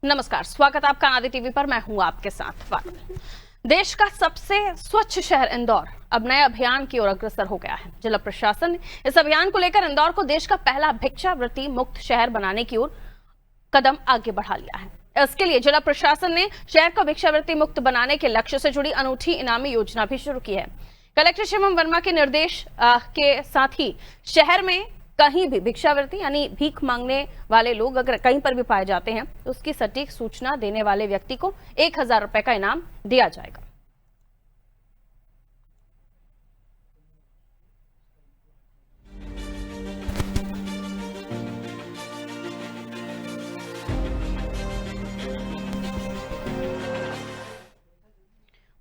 नमस्कार, स्वागत आपका आदि टीवी पर। मैं हूं आपके साथ वाणी। देश का सबसे स्वच्छ शहर इंदौर अब नए अभियान की ओर अग्रसर हो गया है। जिला प्रशासन ने इस अभियान को लेकर इंदौर को देश का पहला भिक्षावृत्ति मुक्त शहर बनाने की ओर कदम आगे बढ़ा लिया है। इसके लिए जिला प्रशासन ने शहर को भिक्षावृत्ति मुक्त बनाने के लक्ष्य से जुड़ी अनूठी इनामी योजना भी शुरू की है। कलेक्टर शिवम वर्मा के निर्देश के साथ ही शहर में कहीं भी भिक्षावृत्ति यानी भीख मांगने वाले लोग अगर कहीं पर भी पाए जाते हैं तो उसकी सटीक सूचना देने वाले व्यक्ति को 1000 रुपए का इनाम दिया जाएगा।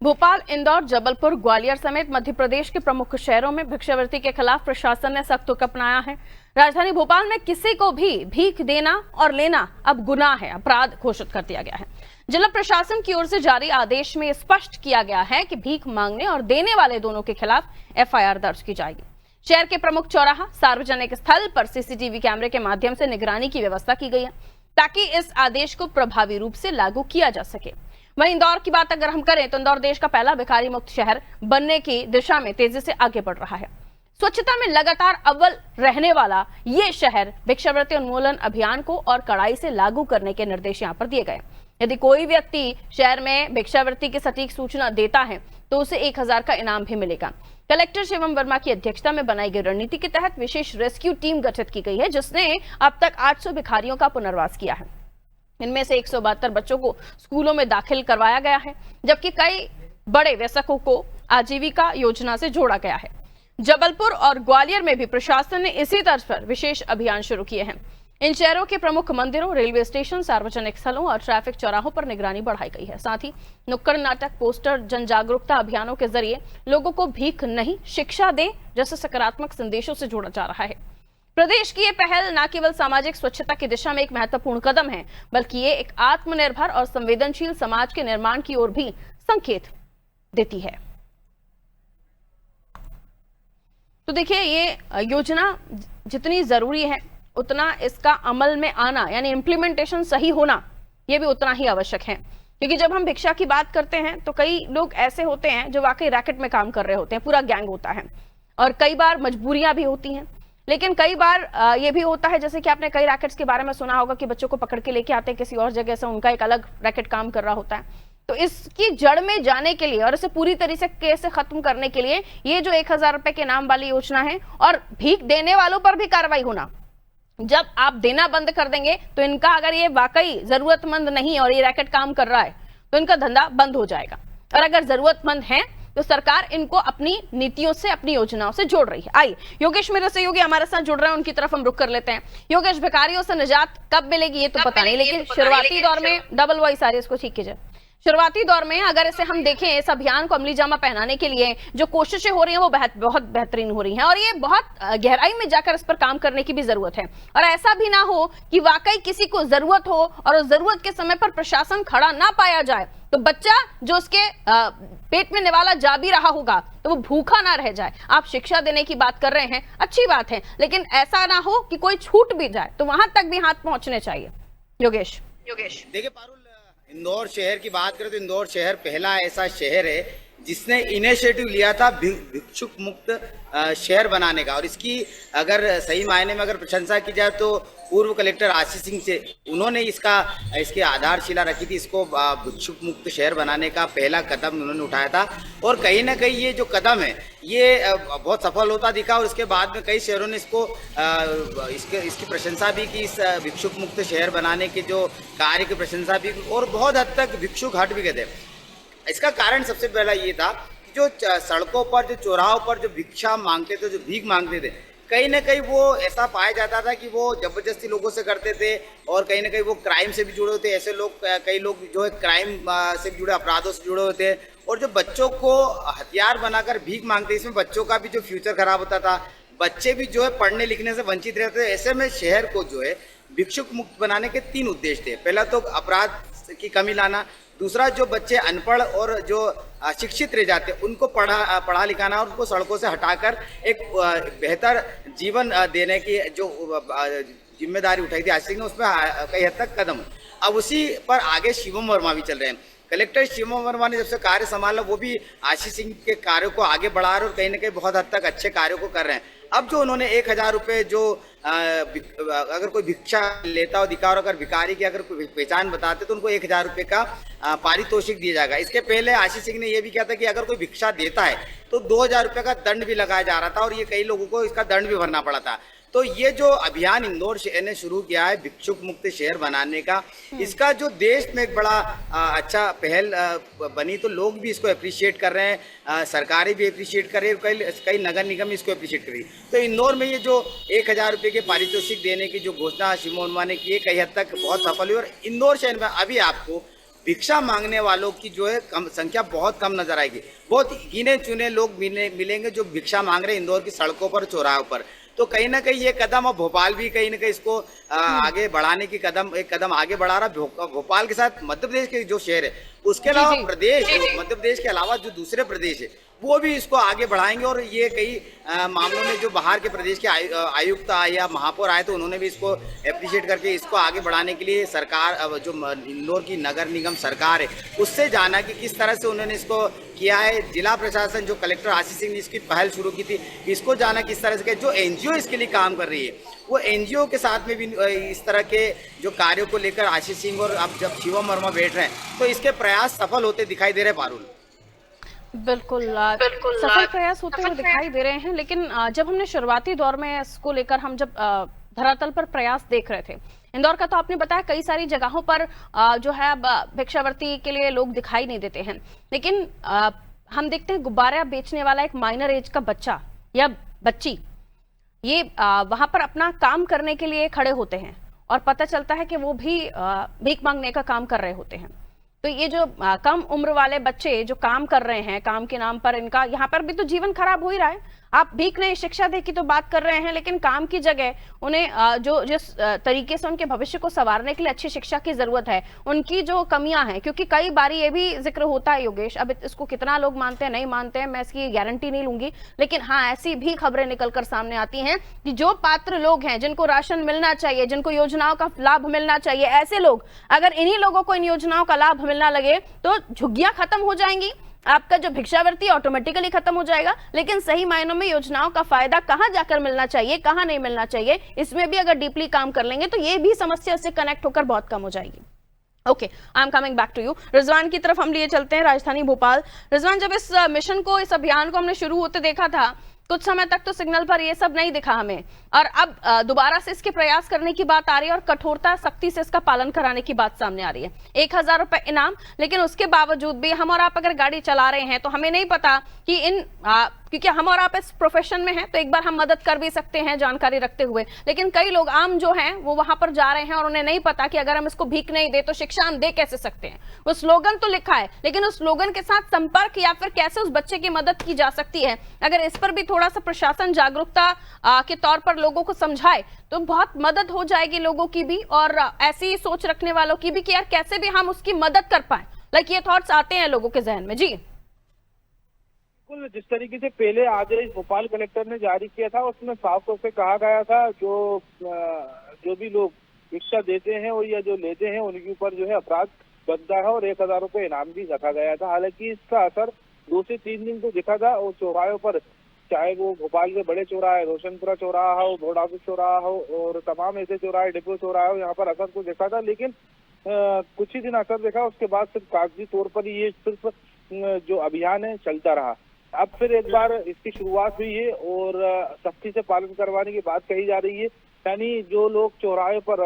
भोपाल, इंदौर, जबलपुर, ग्वालियर समेत मध्य प्रदेश के प्रमुख शहरों में भिक्षावृत्ति के खिलाफ प्रशासन ने सख्त रुख अपनाया है। राजधानी भोपाल में किसी को भी भीख देना और लेना अब गुनाह है, अपराध घोषित कर दिया गया है। जिला प्रशासन की ओर से जारी आदेश में स्पष्ट किया गया है कि भीख मांगने और देने वाले दोनों के खिलाफ FIR दर्ज की जाएगी। शहर के प्रमुख चौराहा, सार्वजनिक स्थल पर CCTV कैमरे के माध्यम से निगरानी की व्यवस्था की गई है ताकि इस आदेश को प्रभावी रूप से लागू किया जा सके। वहीं इंदौर की बात अगर हम करें तो इंदौर देश का पहला भिखारी मुक्त शहर बनने की दिशा में तेजी से आगे बढ़ रहा है। स्वच्छता में लगातार अव्वल रहने वाला ये शहर भिक्षावृत्ति उन्मूलन अभियान को और कड़ाई से लागू करने के निर्देश यहाँ पर दिए गए। यदि कोई व्यक्ति शहर में भिक्षावृत्ति की सटीक सूचना देता है तो उसे 1000 का इनाम भी मिलेगा। कलेक्टर शिवम वर्मा की अध्यक्षता में बनाई गई रणनीति के तहत विशेष रेस्क्यू टीम गठित की गई है जिसने अब तक 800 भिखारियों का पुनर्वास किया है। इनमें से 172 बच्चों को स्कूलों में दाखिल करवाया गया है, जबकि कई बड़े वयस्कों को आजीविका योजना से जोड़ा गया है। जबलपुर और ग्वालियर में भी प्रशासन ने इसी तर्ज पर विशेष अभियान शुरू किए हैं। इन शहरों के प्रमुख मंदिरों, रेलवे स्टेशन, सार्वजनिक स्थलों और ट्रैफिक चौराहों पर निगरानी बढ़ाई गई है। साथ ही नुक्कड़ नाटक, पोस्टर, जन जागरूकता अभियानों के जरिए लोगों को भीख नहीं शिक्षा दें जैसे सकारात्मक संदेशों से जोड़ा जा रहा है। प्रदेश की ये पहल न केवल सामाजिक स्वच्छता की दिशा में एक महत्वपूर्ण कदम है, बल्कि ये एक आत्मनिर्भर और संवेदनशील समाज के निर्माण की ओर भी संकेत देती है। तो देखिए, ये योजना जितनी जरूरी है उतना इसका अमल में आना यानी इम्प्लीमेंटेशन सही होना ये भी उतना ही आवश्यक है। क्योंकि जब हम भिक्षा की बात करते हैं तो कई लोग ऐसे होते हैं जो वाकई रैकेट में काम कर रहे होते हैं, पूरा गैंग होता है और कई बार मजबूरियां भी होती हैं। लेकिन कई बार ये भी होता है, जैसे कि आपने कई रैकेट्स के बारे में सुना होगा कि बच्चों को पकड़ के लेके आते हैं किसी और जगह से, उनका एक अलग रैकेट काम कर रहा होता है। तो इसकी जड़ में जाने के लिए और इसे पूरी तरीके से खत्म करने के लिए ये जो 1000 रुपए के नाम वाली योजना है और भीख देने वालों पर भी कार्रवाई होना। जब आप देना बंद कर देंगे तो इनका, अगर ये वाकई जरूरतमंद नहीं और ये रैकेट काम कर रहा है तो इनका धंधा बंद हो जाएगा। और अगर जरूरतमंद है तो सरकार इनको अपनी नीतियों से, अपनी योजनाओं से जोड़ रही है। आइए, योगेश मेरे सहयोगी हमारे साथ जुड़ रहे हैं, उनकी तरफ हम रुख कर लेते हैं। योगेश, भिखारियों से निजात कब मिलेगी ये तो पता नहीं, लेकिन शुरुआती दौर में डबल वॉइस आ रही है, इसको ठीक कीजिए। शुरुआती दौर में अगर इसे हम देखें, इस अभियान को अमली जामा पहनाने के लिए जो कोशिशें हो रही हैं वो बहुत बेहतरीन हो रही हैं और ये बहुत गहराई में जाकर इस पर काम करने की भी जरूरत है। और ऐसा भी ना हो कि वाकई किसी को जरूरत हो और उस जरूरत के समय पर प्रशासन खड़ा ना पाया जाए तो बच्चा जो उसके पेट में निवाला जा भी रहा होगा तो वो भूखा ना रह जाए। आप शिक्षा देने की बात कर रहे हैं, अच्छी बात है, लेकिन ऐसा ना हो कि कोई छूट भी जाए, तो वहां तक भी हाथ पहुंचने चाहिए। योगेश देखिए पारुल, इंदौर शहर की बात करें तो इंदौर शहर पहला ऐसा शहर है जिसने इनिशिएटिव लिया था भिक्षुक मुक्त शहर बनाने का। और इसकी अगर सही मायने में अगर प्रशंसा की जाए तो पूर्व कलेक्टर आशीष सिंह से, उन्होंने इसकी आधारशिला रखी थी। इसको भिक्षुक मुक्त शहर बनाने का पहला कदम उन्होंने उठाया था और कहीं ना कहीं ये जो कदम है ये बहुत सफल होता दिखा। और इसके बाद में कई शहरों ने इसकी प्रशंसा भी की, इस भिक्षुक मुक्त शहर बनाने के जो कार्य की प्रशंसा भी, और बहुत हद तक भिक्षुक हट भी गए थे। इसका कारण सबसे पहला ये था कि जो सड़कों पर, जो चौराहों पर जो भिक्षा मांगते थे, जो भीख मांगते थे, कहीं ना कहीं वो ऐसा पाया जाता था कि वो जबरदस्ती लोगों से करते थे और कहीं ना कहीं वो क्राइम से भी जुड़े होते। ऐसे लोग, कई लोग जो है क्राइम से जुड़े, अपराधों से जुड़े होते हैं और जो बच्चों को हथियार बनाकर भीख मांगते, इसमें बच्चों का भी जो फ्यूचर खराब होता था, बच्चे भी जो है पढ़ने लिखने से वंचित रहते थे। ऐसे में शहर को जो है भिक्षुक मुक्त बनाने के 3 उद्देश्य थे। पहला तो अपराध की कमी लाना, दूसरा जो बच्चे अनपढ़ और जो शिक्षित रह जाते उनको पढ़ा लिखाना और उनको सड़कों से हटाकर एक बेहतर जीवन देने की जो जिम्मेदारी उठाई थी आशीष ने, उसमें कई हद तक कदम। अब उसी पर आगे शिवम वर्मा भी चल रहे हैं। कलेक्टर शिवम वर्मा ने जब से कार्य संभाला वो भी आशीष सिंह के कार्यों को आगे बढ़ा रहे और कहीं ना कहीं बहुत हद तक अच्छे कार्यों को कर रहे हैं। अब जो उन्होंने 1,000 रुपये जो अगर कोई भिक्षा लेता हो दिखा और अगर भिखारी की अगर कोई पहचान बताते तो उनको 1,000 रुपये का पारितोषिक दिया जाएगा। इसके पहले आशीष सिंह ने यह भी किया था कि अगर कोई भिक्षा देता है तो 2,000 रुपये का दंड भी लगाया जा रहा था और ये कई लोगों को इसका दंड भी भरना पड़ा था। तो ये जो अभियान इंदौर शहर ने शुरू किया है भिक्षुक मुक्त शहर बनाने का, इसका जो देश में एक बड़ा अच्छा पहल बनी तो लोग भी इसको अप्रिशिएट कर रहे हैं, सरकारें भी अप्रिशिएट कर रही है, कई नगर निगम इसको अप्रिशिएट कर रही है। तो इंदौर में ये जो 1,000 रुपये के पारितोषिक देने की जो घोषणा शिवम वर्मा ने की है कई हद तक बहुत सफल हुई और इंदौर शहर में अभी आपको भिक्षा मांगने वालों की जो है संख्या बहुत कम नजर आएगी। बहुत गिने चुने लोग मिलेंगे जो भिक्षा मांग रहे हैं इंदौर की सड़कों पर, चौराहों पर। तो कहीं ना कहीं ये कदम, अब भोपाल भी कहीं ना कहीं इसको आगे बढ़ाने की एक कदम आगे बढ़ा रहा। भोपाल के साथ मध्य प्रदेश के जो शहर है उसके अलावा प्रदेश, मध्य प्रदेश के अलावा जो दूसरे प्रदेश है वो भी इसको आगे बढ़ाएंगे और ये कई मामलों में जो बाहर के प्रदेश के आयुक्त आए या महापौर आए तो उन्होंने भी इसको अप्रिशिएट करके इसको आगे बढ़ाने के लिए सरकार, जो इंदौर की नगर निगम सरकार है उससे जाना कि किस तरह से उन्होंने इसको किया है। जिला प्रशासन, जो कलेक्टर आशीष सिंह ने इसकी पहल शुरू की थी, इसको जाना किस तरह से, जो एनजीओ इसके लिए काम कर रही है वो एनजीओ के साथ में भी इस तरह के जो कार्यों को लेकर आशीष सिंह और अब जब शिवम वर्मा बैठ रहे हैं तो इसके प्रयास सफल होते दिखाई दे रहे हैं। पारुल, बिल्कुल सफल प्रयास होते हुए दिखाई दे रहे हैं, लेकिन जब हमने शुरुआती दौर में इसको लेकर हम जब धरातल पर प्रयास देख रहे थे, इंदौर का तो आपने बताया कई सारी जगहों पर जो है भिक्षावृत्ति के लिए लोग दिखाई नहीं देते हैं, लेकिन हम देखते हैं गुब्बारा बेचने वाला एक माइनर एज का बच्चा या बच्ची ये वहां पर अपना काम करने के लिए खड़े होते हैं और पता चलता है कि वो भी भीख मांगने का काम कर रहे होते हैं। तो ये जो कम उम्र वाले बच्चे जो काम कर रहे हैं, काम के नाम पर इनका यहाँ पर भी तो जीवन खराब हो ही रहा है। आप भीख नहीं, शिक्षा दे की तो बात कर रहे हैं, लेकिन काम की जगह उन्हें जो जिस तरीके से उनके भविष्य को संवारने के लिए अच्छी शिक्षा की जरूरत है, उनकी जो कमियां हैं, क्योंकि कई बार ये भी जिक्र होता है योगेश, अब इसको कितना लोग मानते हैं नहीं मानते हैं मैं इसकी गारंटी नहीं लूंगी, लेकिन हाँ ऐसी भी खबरें निकलकर सामने आती हैं कि जो पात्र लोग हैं, जिनको राशन मिलना चाहिए, जिनको योजनाओं का लाभ मिलना चाहिए, ऐसे लोग अगर इन्हीं लोगों को इन योजनाओं का लाभ मिलना लगे तो झुग्गियां खत्म हो जाएंगी, आपका जो भिक्षावृत्ति ऑटोमेटिकली खत्म हो जाएगा। लेकिन सही मायनों में योजनाओं का फायदा कहां जाकर मिलना चाहिए, कहां नहीं मिलना चाहिए, इसमें भी अगर डीपली काम कर लेंगे तो ये भी समस्या से कनेक्ट होकर बहुत कम हो जाएगी। Okay, I am coming back to you. Rizwan की तरफ हम लिए चलते हैं, राजधानी भोपाल। रिजवान, जब इस मिशन को, इस अभियान को हमने शुरू होते देखा था, कुछ समय तक तो सिग्नल पर ये सब नहीं दिखा हमें, और अब दोबारा से इसके प्रयास करने की बात आ रही है और कठोरता, सख्ती से इसका पालन कराने की बात सामने आ रही है। 1,000 रुपए इनाम, लेकिन उसके बावजूद भी हम और आप अगर गाड़ी चला रहे हैं तो हमें नहीं पता कि क्योंकि हम और आप इस प्रोफेशन में हैं तो एक बार हम मदद कर भी सकते हैं जानकारी रखते हुए, लेकिन कई लोग आम जो हैं वो वहां पर जा रहे हैं और उन्हें नहीं पता कि अगर हम इसको भीख नहीं दे तो शिक्षा हम दे कैसे सकते हैं। वो स्लोगन तो लिखा है, लेकिन उस स्लोगन के साथ संपर्क या फिर कैसे उस बच्चे की मदद की जा सकती है, अगर इस पर भी थोड़ा सा प्रशासन जागरूकता के तौर पर लोगों को समझाए तो बहुत मदद हो जाएगी लोगों की भी, और ऐसी सोच रखने वालों की भी कि यार कैसे भी हम उसकी मदद कर पाए। लाइक ये थॉट्स आते हैं लोगों के जहन में। जी बिल्कुल, जिस तरीके से पहले आदेश भोपाल कलेक्टर ने जारी किया था उसमें साफ तौर से कहा गया था जो भी लोग भिक्षा देते हैं और या जो लेते हैं उनके ऊपर जो है अपराध बनता है और 1,000 रुपये इनाम भी रखा गया था। हालांकि इसका असर 2 से 3 दिन तो दिखा था और चौराहों पर, चाहे वो भोपाल के बड़े चौराहे, रोशनपुरा चौराहा हो, घोड़ापुर चौराहा हो और तमाम ऐसे चौराहे, डिपो चौराहे हो, यहाँ पर असर को देखा था, लेकिन कुछ ही दिन असर देखा, उसके बाद सिर्फ कागजी तौर पर ये सिर्फ जो अभियान है चलता रहा। अब फिर एक बार इसकी शुरुआत हुई है और सख्ती से पालन करवाने की बात कही जा रही है, यानी जो लोग चौराहे पर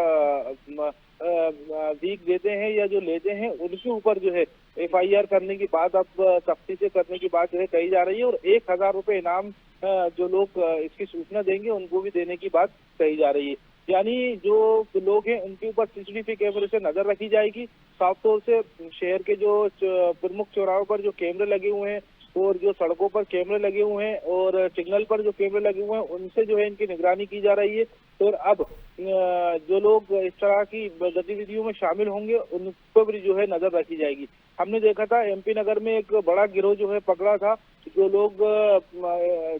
भीख देते हैं या जो लेते हैं उनके ऊपर जो है FIR करने की बात अब सख्ती से करने की बात जो है कही जा रही है, और 1,000 रुपये इनाम जो लोग इसकी सूचना देंगे उनको भी देने की बात कही जा रही है। यानी जो लोग हैं उनके ऊपर CCTV कैमरे से नजर रखी जाएगी। साफ तौर से शहर के जो प्रमुख चौराहों पर जो कैमरे लगे हुए हैं और जो सड़कों पर कैमरे लगे हुए हैं और सिग्नल पर जो कैमरे लगे हुए हैं उनसे जो है इनकी निगरानी की जा रही है, और अब जो लोग इस तरह की गतिविधियों में शामिल होंगे उन पर भी जो है नजर रखी जाएगी। हमने देखा था MP नगर में एक बड़ा गिरोह जो है पकड़ा था, जो लोग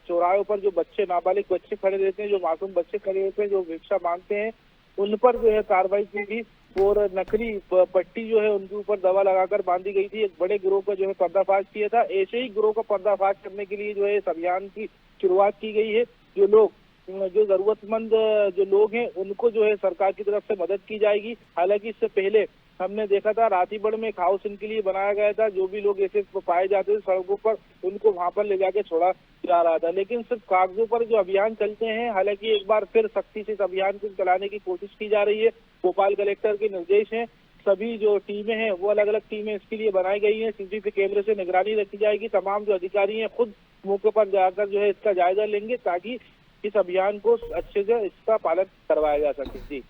चौराहों पर जो बच्चे, नाबालिग बच्चे खड़े रहते हैं, जो मासूम बच्चे खड़े रहते हैं, जो भिक्षा मांगते हैं, उन पर जो है कार्रवाई की गई और नकली पट्टी जो है उनके ऊपर दवा लगाकर बांधी गई थी। एक बड़े गिरोह का जो है पर्दाफाश किया था। ऐसे ही गिरोह का पर्दाफाश करने के लिए जो है इस अभियान की शुरुआत की गई है। जो जरूरतमंद जो लोग हैं उनको जो है सरकार की तरफ से मदद की जाएगी। हालांकि इससे पहले हमने देखा था रातीबड़ में एक हाउस इनके लिए बनाया गया था। जो भी लोग ऐसे पाए जाते थे सड़कों पर उनको वहां पर ले जाके छोड़ा जा रहा था, लेकिन सिर्फ कागजों पर जो अभियान चलते हैं। हालांकि एक बार फिर सख्ती से इस अभियान को चलाने की कोशिश की जा रही है। भोपाल कलेक्टर के निर्देश हैं, सभी जो टीमें हैं वो अलग अलग टीमें इसके लिए बनाई गई हैं। सीसीटीवी कैमरे से निगरानी रखी जाएगी। तमाम जो अधिकारी हैं खुद मौके पर जाकर जो है इसका जायजा लेंगे ताकि इस अभियान को अच्छे से इसका पालन करवाया जा सके। जी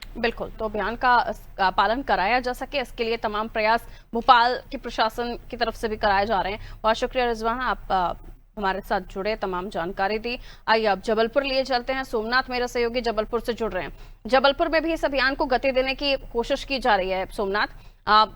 बिल्कुल, तो अभियान का पालन कराया जा सके इसके लिए तमाम प्रयास भोपाल के प्रशासन की तरफ से भी कराए जा रहे हैं। बहुत शुक्रिया रिजवान, आप हमारे साथ जुड़े, तमाम जानकारी दी। आइए अब जबलपुर लिए चलते हैं। सोमनाथ मेरे सहयोगी जबलपुर से जुड़ रहे हैं। जबलपुर में भी इस अभियान को गति देने की कोशिश की जा रही है। सोमनाथ,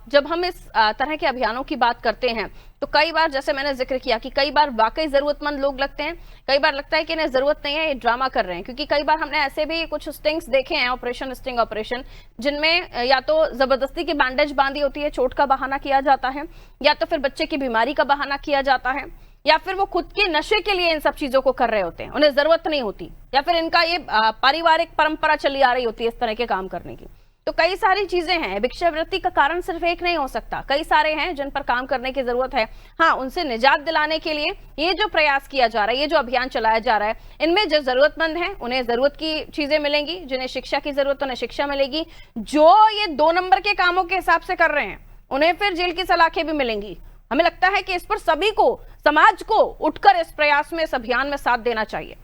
जब हम इस तरह के अभियानों की बात करते हैं तो कई बार, जैसे मैंने जिक्र किया कि कई बार वाकई जरूरतमंद लोग लगते हैं, कई बार लगता है कि इन्हें जरूरत नहीं है, ये ड्रामा कर रहे हैं। क्योंकि कई बार हमने ऐसे भी कुछ स्टिंग्स देखे हैं, ऑपरेशन स्टिंग ऑपरेशन, जिनमें या तो जबरदस्ती की बैंडेज बांधी होती है, चोट का बहाना किया जाता है, या तो फिर बच्चे की बीमारी का बहाना किया जाता है, या फिर वो खुद के नशे के लिए इन सब चीजों को कर रहे होते हैं, उन्हें जरूरत नहीं होती, या फिर इनका ये पारिवारिक परंपरा चली आ रही होती है इस तरह के काम करने की। तो कई सारी चीजें हैं। भिक्षावृत्ति का कारण सिर्फ एक नहीं हो सकता, कई सारे हैं जिन पर काम करने की जरूरत है। हाँ, उनसे निजात दिलाने के लिए ये जो प्रयास किया जा रहा है, ये जो अभियान चलाया जा रहा है, इनमें जो जरूरतमंद हैं उन्हें जरूरत की चीजें मिलेंगी, जिन्हें शिक्षा की जरूरत उन्हें शिक्षा मिलेगी, जो ये 2 नंबर के कामों के हिसाब से कर रहे हैं उन्हें फिर जेल की सलाखें भी मिलेंगी। हमें लगता है कि इस पर सभी को, समाज को उठकर इस प्रयास में, इस अभियान में साथ देना चाहिए।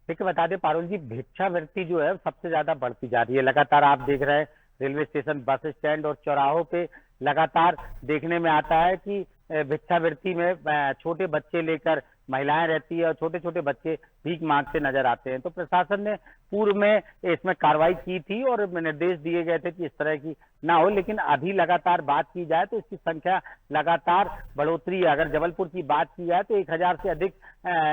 देखिए, बता दें पारुल जी, भिक्षावृत्ति जो है सबसे ज्यादा बढ़ती जा रही है। लगातार आप देख रहे हैं रेलवे स्टेशन, बस स्टैंड और चौराहों पे लगातार देखने में आता है कि भिक्षावृत्ति में छोटे बच्चे लेकर महिलाएं रहती है और छोटे छोटे बच्चे भीख मांगते नजर आते हैं। तो प्रशासन ने पूर्व में इसमें कार्रवाई की थी और निर्देश दिए गए थे कि इस तरह की ना हो, लेकिन अभी लगातार बात की जाए तो इसकी संख्या लगातार बढ़ोतरी है। अगर जबलपुर की बात की जाए तो 1000 से अधिक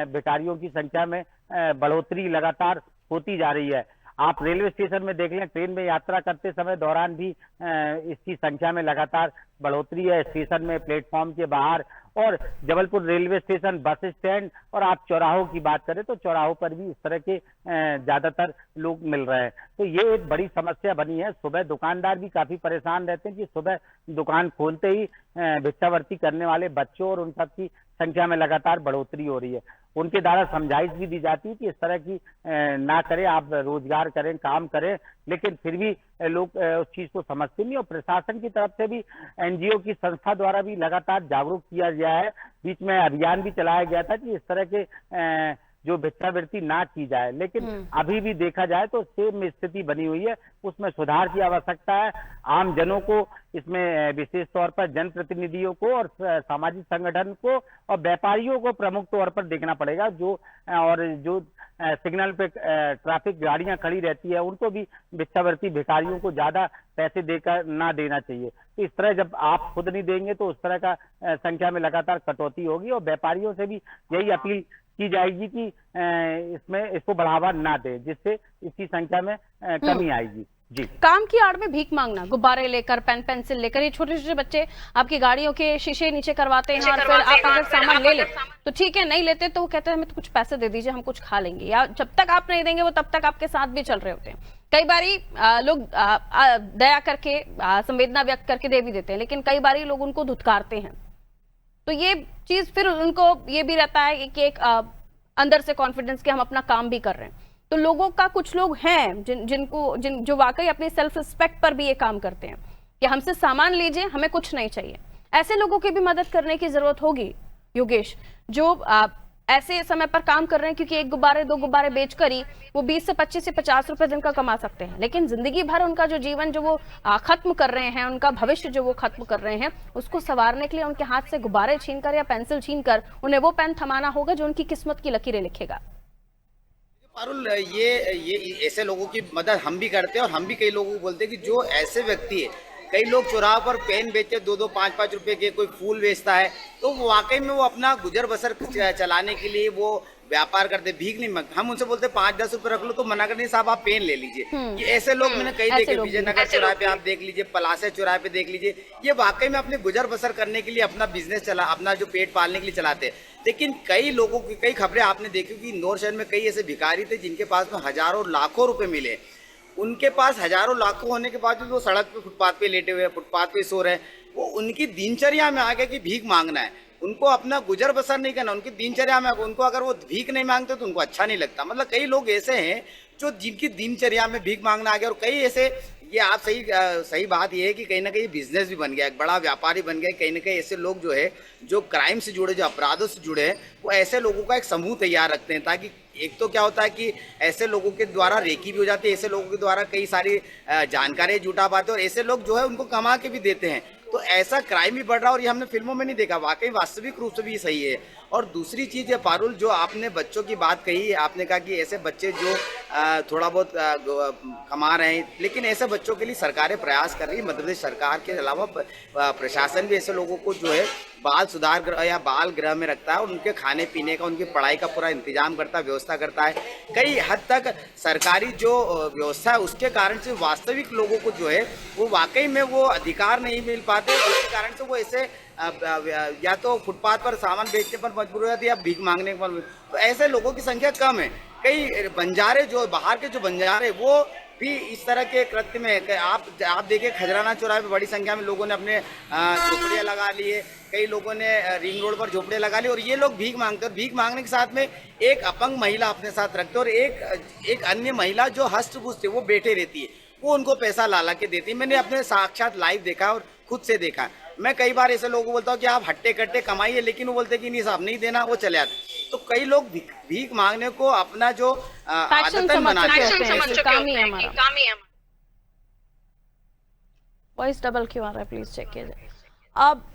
भिखारियों की संख्या में बढ़ोतरी लगातार होती जा रही है। आप रेलवे स्टेशन में देख लें, ट्रेन में यात्रा करते समय दौरान भी इसकी संख्या में लगातार बढ़ोतरी है। स्टेशन में, प्लेटफॉर्म के बाहर, और Jabalpur railway station, bus stand और आप चौराहों की बात करें तो चौराहों पर भी इस तरह के ज्यादातर लोग मिल रहे हैं। तो ये एक बड़ी समस्या बनी है। सुबह दुकानदार भी काफी परेशान रहते हैं कि सुबह दुकान खोलते ही भिक्षावृत्ति करने वाले बच्चों और उन सब की संख्या में लगातार बढ़ोतरी हो रही है। उनके द्वारा समझाइश भी दी जाती है कि इस तरह की ना करें, आप रोजगार करें, काम करें, लेकिन फिर भी लोग उस चीज को समझते नहीं। और प्रशासन की तरफ से भी, एनजीओ की संस्था द्वारा भी लगातार जागरूक किया गया है। बीच में अभियान भी चलाया गया था कि इस तरह के जो भिक्षावृत्ति ना की जाए, लेकिन अभी भी देखा जाए तो सेम स्थिति बनी हुई है। उसमें सुधार की आवश्यकता है। आम जनों को इसमें, विशेष तौर पर जनप्रतिनिधियों को और सामाजिक संगठन को और व्यापारियों को प्रमुख तौर पर देखना पड़ेगा। जो सिग्नल पे ट्रैफिक गाड़ियां खड़ी रहती है उनको भी भिक्षावृत्ति भिखारियों को ज्यादा पैसे देकर ना देना चाहिए। तो इस तरह जब आप खुद नहीं देंगे तो उस तरह का संख्या में लगातार कटौती होगी। और व्यापारियों से भी यही अपील की जाएगी कि इसको बढ़ावा ना दे, जिससे इसकी संख्या में कमी आएगी। जी, काम की आड़ में भीख मांगना, गुब्बारे लेकर, पेन पेंसिल लेकर, ये छोटे छोटे बच्चे आपकी गाड़ियों के शीशे नीचे करवाते हैं, और फिर आप अगर सामान ले ले तो ठीक है, नहीं लेते तो वो कहते हैं हमें तो कुछ पैसे दे दीजिए, हम कुछ खा लेंगे, या जब तक आप नहीं देंगे वो तब तक आपके साथ भी चल रहे होते हैं। कई बारी लोग दया करके, संवेदना व्यक्त करके दे भी देते हैं, लेकिन कई बारी लोग उनको धुतकारते हैं। तो ये चीज फिर उनको ये भी रहता है कि एक अंदर से कॉन्फिडेंस कि हम अपना काम भी कर रहे हैं। तो लोगों का, कुछ लोग हैं जो वाकई अपनी सेल्फ रिस्पेक्ट पर भी ये काम करते हैं कि हमसे सामान लीजिए, हमें कुछ नहीं चाहिए। ऐसे लोगों की भी मदद करने की जरूरत होगी योगेश, जो ऐसे समय पर काम कर रहे हैं, क्योंकि 1 गुब्बारे 2 गुब्बारे बेचकर ही वो 20 से 25 से 50 रुपए दिन का कमा सकते हैं, लेकिन जिंदगी भर उनका जो जीवन जो वो खत्म कर रहे हैं, उनका भविष्य जो वो खत्म कर रहे हैं, उसको संवारने के लिए उनके हाथ से गुब्बारे छीनकर या पेंसिल छीनकर उन्हें वो पेन थमाना होगा जो उनकी किस्मत की लकीरें लिखेगा। पारुल, ये ऐसे लोगों की मदद हम भी करते हैं, और हम भी कई लोगों को बोलते हैं कि जो ऐसे व्यक्ति है, कई लोग चौराहे पर पेन बेचते, 2-2, 5-5 रुपए के, कोई फूल बेचता है, तो वाकई में वो अपना गुजर बसर चलाने के लिए वो व्यापार करते, भीख नहीं मांगते। हम उनसे बोलते 5-10 रुपए रख लो तो मना करते साहब आप पेन ले लीजिए। ये ऐसे लोग मैंने कई देखे, विजयनगर चौराहे पे आप देख लीजिए, पलासे चौराहे पे देख लीजिए। ये वाकई में अपने गुजर बसर करने के लिए अपना बिजनेस चला, अपना जो पेट पालने के लिए चलाते हैं। लेकिन कई लोगों की कई खबरें आपने देखी कि इंदौर शहर में कई ऐसे भिखारी थे जिनके पास में हजारों लाखों रुपए मिले। उनके पास हजारों लाखों होने के बाद वो सड़क पे फुटपाथ पे लेटे हुए, फुटपाथ पे सो रहे हैं। वो उनकी दिनचर्या में आ गया कि भीख मांगना है, उनको अपना गुजर बसर नहीं करना। उनकी दिनचर्या में उनको अगर वो भीख नहीं मांगते तो उनको अच्छा नहीं लगता। मतलब कई लोग ऐसे हैं जो जिनकी दिनचर्या में भीख मांगना आ गया। और कई ऐसे, ये आप सही बात ये है कि कहीं ना कहीं बिजनेस भी बन गया, एक बड़ा व्यापारी बन गया। कहीं ना कहीं ऐसे लोग जो है जो क्राइम से जुड़े, जो अपराधों से जुड़े हैं, वो ऐसे लोगों का एक समूह तैयार रखते हैं ताकि एक तो क्या होता है कि ऐसे लोगों के द्वारा रेकी भी हो जाती है, ऐसे लोगों के द्वारा कई सारी जानकारी जुटा पाते हैं और ऐसे लोग जो है उनको कमा के भी देते हैं। तो ऐसा क्राइम भी बढ़ रहा है और ये हमने फिल्मों में नहीं देखा, वाकई वास्तविक रूप से भी सही है। और दूसरी चीज़ है पारुल, जो आपने बच्चों की बात कही, आपने कहा कि ऐसे बच्चे जो थोड़ा बहुत कमा रहे हैं, लेकिन ऐसे बच्चों के लिए सरकारें प्रयास कर रही है। मध्य प्रदेश सरकार के अलावा प्रशासन भी ऐसे लोगों को जो है बाल सुधार गृह या बाल गृह में रखता है और उनके खाने पीने का, उनकी पढ़ाई का पूरा इंतजाम करता है, व्यवस्था करता है। कई हद तक सरकारी जो व्यवस्था है उसके कारण से वास्तविक लोगों को जो है वो वाकई में वो अधिकार नहीं मिल पाते, जिसके कारण से वो ऐसे या तो फुटपाथ पर सामान बेचने पर मजबूर हो जाती है या भीख मांगने पर। तो ऐसे लोगों की संख्या कम है। कई बंजारे, जो बाहर के जो बंजारे, वो भी इस तरह के कृत्य में, आप देखिए खजराना चौराहे पे बड़ी संख्या में लोगों ने अपने झोपड़ियाँ लगा ली है, कई लोगों ने रिंग रोड पर झोपड़ियाँ लगा ली और ये लोग भीख मांगते हैं। भीख मांगने के साथ में एक अपंग महिला अपने साथ रखते हैं और एक अन्य महिला जो हस्तपुष्ट है वो बैठे रहती है, वो उनको पैसा ला के देती है। मैंने अपने साक्षात लाइव देखा और खुद से देखा। मैं कई बार ऐसे लोगों को बोलता हूँ कि आप हट्टे कट्टे कमाइए, लेकिन वो बोलते कि नहीं साहब नहीं देना, वो चले आते। तो कई लोग भीख मांगने को अपना जो आदतन बना लिया। वॉइस डबल क्यों आ रहा है, प्लीज चेक कीजिए। अब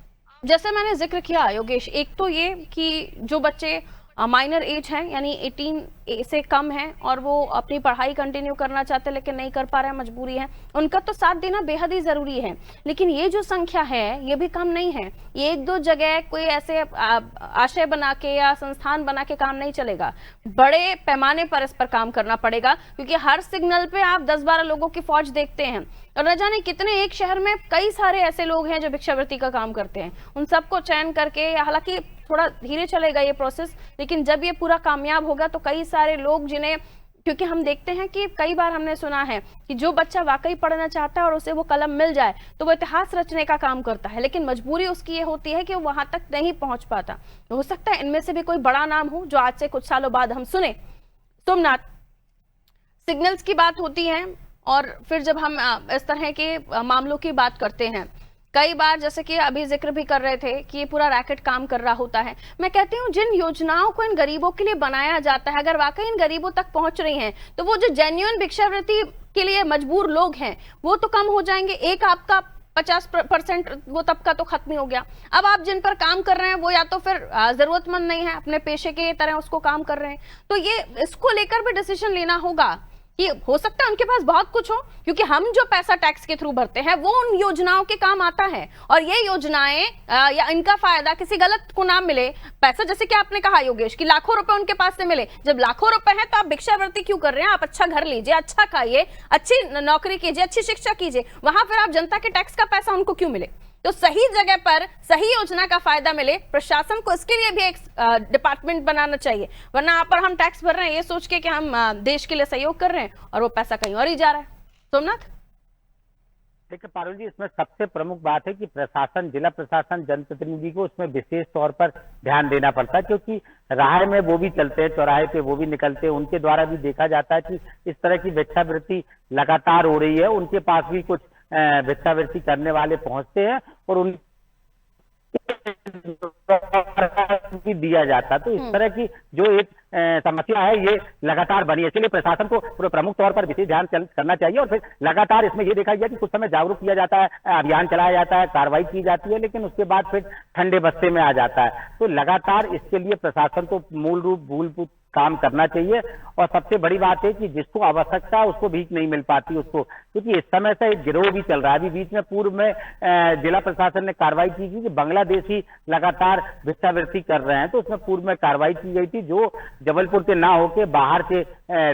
जैसे मैंने जिक्र किया योगेश, एक तो ये कि जो बच्चे माइनर एज हैं यानी 18 से कम हैं और वो अपनी पढ़ाई कंटिन्यू करना चाहते हैं लेकिन नहीं कर पा रहे हैं, मजबूरी है, उनका तो साथ देना बेहद ही जरूरी है। लेकिन ये जो संख्या है ये भी कम नहीं है। ये एक दो जगह कोई ऐसे आशय बना के या संस्थान बना के काम नहीं चलेगा, बड़े पैमाने पर इस पर काम करना पड़ेगा, क्योंकि हर सिग्नल पे आप 10-12 लोगों की फौज देखते हैं और न जाने कितने एक शहर में कई सारे ऐसे लोग हैं जो भिक्षावृत्ति का काम करते हैं। उन सबको चयन करके, हालांकि थोड़ा धीरे चलेगा ये प्रोसेस, लेकिन जब ये पूरा कामयाब होगा तो कई सारे लोग जिन्हें, क्योंकि हम देखते हैं कि कई बार हमने सुना है कि जो बच्चा वाकई पढ़ना चाहता है और उसे वो कलम मिल जाए तो वो इतिहास रचने का काम करता है, लेकिन मजबूरी उसकी ये होती है कि वो वहां तक नहीं पहुंच पाता। तो हो सकता है इनमें से भी कोई बड़ा नाम हो जो आज से कुछ सालों बाद हम सुने। सोमनाथ, सिग्नल्स की बात होती है और फिर जब हम इस तरह के मामलों की बात करते हैं, कई बार जैसे कि अभी जिक्र भी कर रहे थे कि ये पूरा रैकेट काम कर रहा होता है। मैं कहती हूँ जिन योजनाओं को इन गरीबों के लिए बनाया जाता है, अगर वाकई इन गरीबों तक पहुंच रही हैं तो वो जो जेन्युइन भिक्षावृत्ति के लिए मजबूर लोग हैं वो तो कम हो जाएंगे। एक आपका 50% वो तबका तो खत्म ही हो गया। अब आप जिन पर काम कर रहे हैं वो या तो फिर जरूरतमंद नहीं है, अपने पेशे के तरह उसको काम कर रहे हैं, तो ये इसको लेकर भी डिसीजन लेना होगा कि हो सकता है उनके पास बहुत कुछ हो, क्योंकि हम जो पैसा टैक्स के थ्रू भरते हैं वो उन योजनाओं के काम आता है और ये योजनाएं या इनका फायदा किसी गलत को ना मिले। पैसा, जैसे कि आपने कहा योगेश कि लाखों रुपए उनके पास से मिले, जब लाखों रुपए हैं तो आप भिक्षावृत्ति क्यों कर रहे हैं? आप अच्छा घर लीजिए, अच्छा खाइए, अच्छी नौकरी कीजिए, अच्छी शिक्षा कीजिए, वहां फिर आप जनता के टैक्स का पैसा उनको क्यों मिले? तो सही जगह पर सही योजना का फायदा मिले, प्रशासन को इसके लिए भी एक डिपार्टमेंट बनाना चाहिए, वरना यहाँ पर हम टैक्स भर रहे हैं ये सोच के कि हम देश के लिए सहयोग कर रहे हैं और वो पैसा कहीं और ही जा रहा है। सोमनाथ, देखिए पारुल जी, इसमें सबसे प्रमुख बात है कि प्रशासन, जिला प्रशासन, जनप्रतिनिधि को उसमें विशेष तौर पर ध्यान देना पड़ता है, क्योंकि राह में वो भी चलते हैं, चौराहे पे वो भी निकलते हैं, उनके द्वारा भी देखा जाता है कि इस तरह की भिक्षावृत्ति लगातार हो रही है। उनके पास भी कुछ भिक्षावृत्ति करने वाले पहुंचते हैं और उन दिया जाता है। तो इस तरह की जो एक समस्या है ये लगातार बनी है, इसलिए प्रशासन को प्रमुख तौर पर विशेष ध्यान करना चाहिए और फिर लगातार इसमें ये देखा गया कि कुछ समय जागरूक किया जाता है, अभियान चलाया जाता है, कार्रवाई की जाती है, लेकिन उसके बाद फिर ठंडे बस्ते में आ जाता है। तो लगातार इसके लिए प्रशासन को मूलभूत काम करना चाहिए। और सबसे बड़ी बात है कि जिसको आवश्यकता है उसको भीख नहीं मिल पाती उसको, क्योंकि इस समय से एक गिरोह भी चल रहा है। अभी बीच में पूर्व में जिला प्रशासन ने कार्रवाई की थी कि बांग्लादेशी लगातार भिक्षावृत्ति कर रहे हैं, तो उसमें पूर्व में कार्रवाई की गई थी, जो जबलपुर के ना होके बाहर के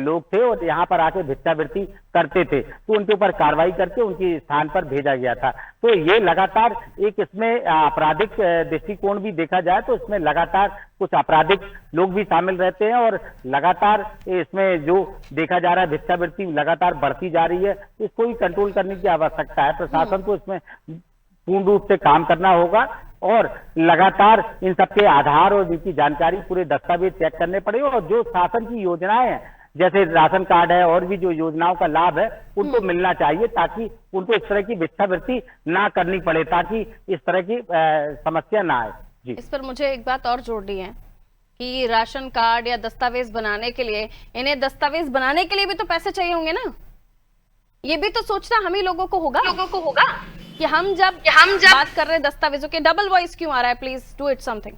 लोग थे और यहाँ पर आके भिक्षावृत्ति करते थे, तो उनके ऊपर कार्रवाई करके उनके स्थान पर भेजा गया था। तो ये लगातार एक इसमें आपराधिक दृष्टिकोण भी देखा जाए तो इसमें लगातार कुछ आपराधिक लोग भी शामिल रहते हैं और लगातार इसमें जो देखा जा रहा है भिक्षावृत्ति लगातार बढ़ती जा रही है। इसको भी कंट्रोल करने की आवश्यकता है। प्रशासन को इसमें पूर्ण रूप से काम करना होगा और लगातार इन सबके आधार और इनकी जानकारी पूरे दस्तावेज चेक करने पड़ेगा और जो शासन की योजनाएं हैं जैसे राशन कार्ड है और भी जो योजनाओं का लाभ है उनको मिलना चाहिए, ताकि उनको इस तरह की भिक्षावृत्ति ना करनी पड़े, ताकि इस तरह की समस्या ना आए। जी, इस पर मुझे एक बात और जोड़नी है कि राशन कार्ड या दस्तावेज बनाने के लिए, इन्हें दस्तावेज बनाने के लिए भी तो पैसे चाहिए होंगे ना। ये भी तो सोचना हम ही लोगों को होगा कि हम जब बात कर रहे हैं दस्तावेजों के, डबल वॉइस क्यों आ रहा है, प्लीज डू इट समथिंग।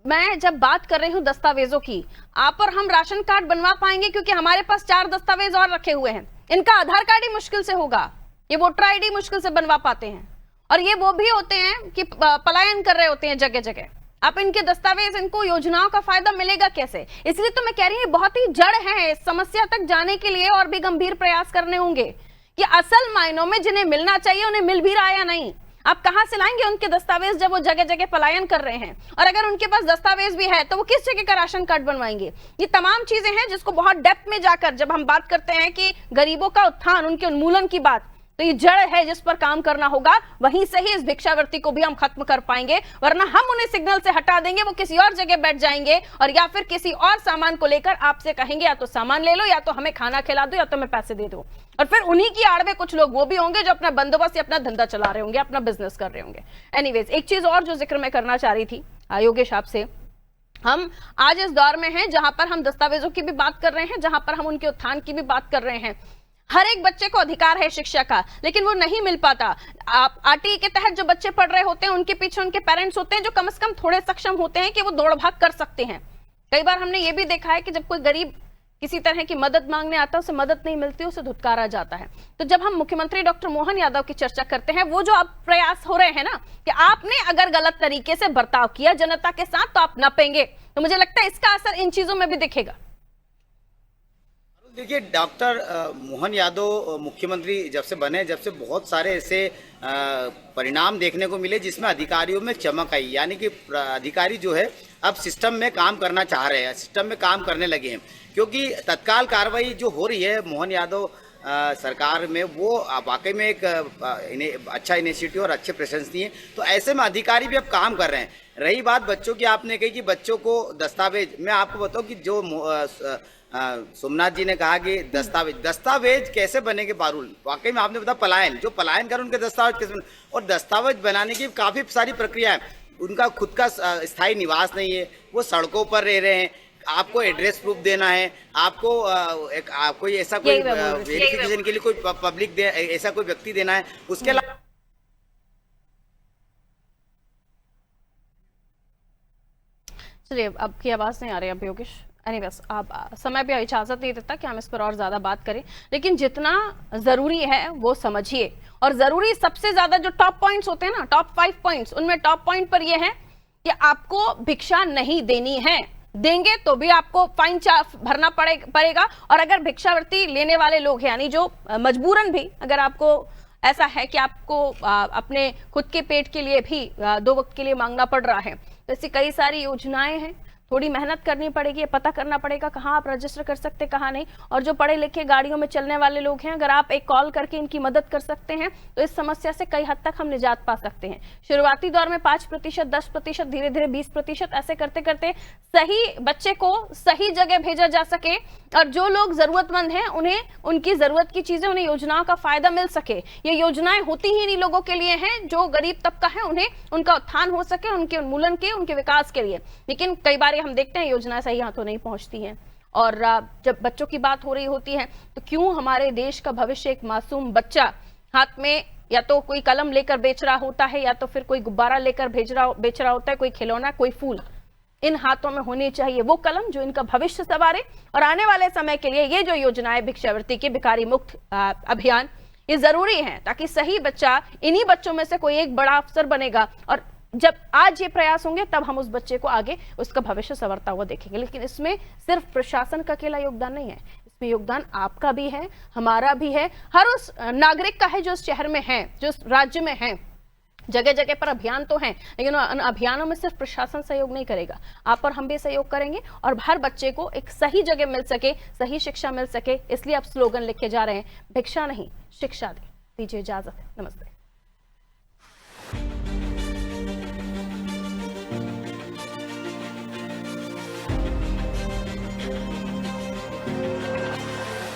मैं जब बात कर रही हूँ दस्तावेजों की, आप और हम राशन कार्ड बनवा पाएंगे क्योंकि हमारे पास 4 दस्तावेज और रखे हुए हैं। इनका आधार कार्ड ही मुश्किल से होगा, ये वोटर आईडी मुश्किल से बनवा पाते हैं, और ये वो भी होते हैं कि पलायन कर रहे होते हैं जगह जगह। आप इनके दस्तावेज, इनको योजनाओं का फायदा मिलेगा कैसे? इसलिए तो मैं कह रही हूँ बहुत ही जड़ है, इस समस्या तक जाने के लिए और भी गंभीर प्रयास करने होंगे कि असल मायनों में जिन्हें मिलना चाहिए उन्हें मिल भी रहा है या नहीं। आप कहां से लाएंगे उनके दस्तावेज जब वो जगह जगह पलायन कर रहे हैं? और अगर उनके पास दस्तावेज भी है तो वो किस जगह का राशन कार्ड बनवाएंगे? ये तमाम चीजें हैं जिसको बहुत डेप्थ में जाकर जब हम बात करते हैं कि गरीबों का उत्थान, उनके उन्मूलन की बात, तो ये जड़ है जिस पर काम करना होगा। वहीं से ही इस भिक्षावृत्ति को भी हम खत्म कर पाएंगे, वरना हम उन्हें सिग्नल से हटा देंगे, वो किसी और जगह बैठ जाएंगे और या फिर किसी और सामान को लेकर आपसे कहेंगे या तो सामान ले लो, या तो हमें खाना खिला दो, या तो हमें पैसे दे दो। और फिर उन्हीं की आड़ में कुछ लोग वो भी होंगे जो अपना बंदोबस्त या अपना धंधा चला रहे होंगे, अपना बिजनेस कर रहे होंगे। एनीवेज, एक चीज और जो जिक्र मैं करना चाह रही थी योगेश आपसे, हम आज इस दौर में हैं जहां पर हम दस्तावेजों की भी बात कर रहे हैं, जहां पर हम उनके उत्थान की भी बात कर रहे हैं। हर एक बच्चे को अधिकार है शिक्षा का, लेकिन वो नहीं मिल पाता। आप आरटीई के तहत जो बच्चे पढ़ रहे होते हैं उनके पीछे उनके पेरेंट्स होते हैं जो कम से कम थोड़े सक्षम होते हैं कि वो दौड़ भाग कर सकते हैं। कई बार हमने ये भी देखा है कि जब कोई गरीब किसी तरह की मदद मांगने आता है, उसे मदद नहीं मिलती, उसे धुतकारा जाता है। तो जब हम मुख्यमंत्री डॉक्टर मोहन यादव की चर्चा करते हैं, वो जो अब प्रयास हो रहे हैं ना कि आपने अगर गलत तरीके से बर्ताव किया जनता के साथ तो आप नपेंगे, तो मुझे लगता है इसका असर इन चीजों में भी दिखेगा। देखिए, डॉक्टर मोहन यादव मुख्यमंत्री जब से बने, जब से बहुत सारे ऐसे परिणाम देखने को मिले जिसमें अधिकारियों में चमक आई, यानी कि अधिकारी जो है अब सिस्टम में काम करना चाह रहे हैं, सिस्टम में काम करने लगे हैं। क्योंकि तत्काल कार्रवाई जो हो रही है मोहन यादव सरकार में, वो वाकई में एक अच्छा इनिशिएटिव और अच्छे प्रशंसनीय है। तो ऐसे में अधिकारी भी अब काम कर रहे हैं। रही बात बच्चों की, आपने कही कि बच्चों को दस्तावेज, मैं आपको बताऊं कि जो सोमनाथ जी ने कहा कि दस्तावेज कैसे बनेंगे पारुल, वाकई में आपने बताया पलायन, जो पलायन कर उनके दस्तावेज कैसे बने, और दस्तावेज बनाने की काफी सारी प्रक्रिया है। उनका खुद का स्थायी निवास नहीं है, वो सड़कों पर रह रहे हैं, आपको एड्रेस प्रूफ देना है, आपको कोई ऐसा कोई वेरिफिकेशन के लिए कोई पब्लिक ऐसा कोई व्यक्ति देना है, उसके अलावा चलिए, अब की आवाज नहीं आ रही अब योगेश। बस आप समय भी इजाजत नहीं देता कि हम इस पर और ज्यादा बात करें, लेकिन जितना जरूरी है वो समझिए। और जरूरी सबसे ज्यादा जो टॉप पॉइंट्स होते हैं ना, टॉप 5 पॉइंट्स, उनमें टॉप पॉइंट पर यह है कि आपको भिक्षा नहीं देनी है। देंगे तो भी आपको फाइन भरना पड़ेगा। और अगर भिक्षावृत्ति लेने वाले लोग हैं, यानी जो मजबूरन भी, अगर आपको ऐसा है कि आपको अपने खुद के पेट के लिए भी 2 वक्त के लिए मांगना पड़ रहा है, तो ऐसी कई सारी योजनाएं हैं। थोड़ी मेहनत करनी पड़ेगी, पता करना पड़ेगा कहाँ आप रजिस्टर कर सकते, कहाँ नहीं। और जो पढ़े लिखे गाड़ियों में चलने वाले लोग हैं, अगर आप एक कॉल करके इनकी मदद कर सकते हैं तो इस समस्या से कई हद तक हम निजात पा सकते हैं। शुरुआती दौर में 5%, 10%, धीरे धीरे 20%, ऐसे करते करते सही बच्चे को सही जगह भेजा जा सके, और जो लोग जरूरतमंद हैं उन्हें उनकी जरूरत की चीजें, उन्हें योजनाओं का फायदा मिल सके। ये योजनाएं होती ही इन्हीं लोगों के लिए हैं जो गरीब तबका है, उन्हें उनका उत्थान हो सके, उनके उन्मूलन के, उनके विकास के लिए। लेकिन कई बार हम देखते हैं योजनाएं सही हाथों नहीं पहुंचती हैं। और जब बच्चों की बात हो रही होती है तो क्यों हमारे देश का भविष्य एक मासूम बच्चा हाथ में या तो कोई कलम लेकर बेच रहा होता है, या तो फिर कोई गुब्बारा लेकर बेच रहा होता है, कोई खिलौना, कोई फूल। इन हाथों में होनी चाहिए वो कलम जो इनका भविष्य संवारे और आने वाले समय के लिए ये जो योजनाएं भिक्षावृत्ति की भिखारी मुक्त अभियान ये जरूरी है, ताकि सही बच्चा इन्हीं बच्चों में से कोई एक बड़ा अफसर बनेगा। और जब आज ये प्रयास होंगे तब हम उस बच्चे को आगे उसका भविष्य संवरता हुआ देखेंगे। लेकिन इसमें सिर्फ प्रशासन का अकेला योगदान नहीं है, इसमें योगदान आपका भी है, हमारा भी है, हर उस नागरिक का है जो उस शहर में है, जो उस राज्य में है। जगह जगह पर अभियान तो हैं, लेकिन उन अभियानों में सिर्फ प्रशासन सहयोग नहीं करेगा, आप और हम भी सहयोग करेंगे और हर बच्चे को एक सही जगह मिल सके, सही शिक्षा मिल सके। इसलिए अब स्लोगन लिखे जा रहे हैं, भिक्षा नहीं शिक्षा दे। दीजिए इजाजत, नमस्ते।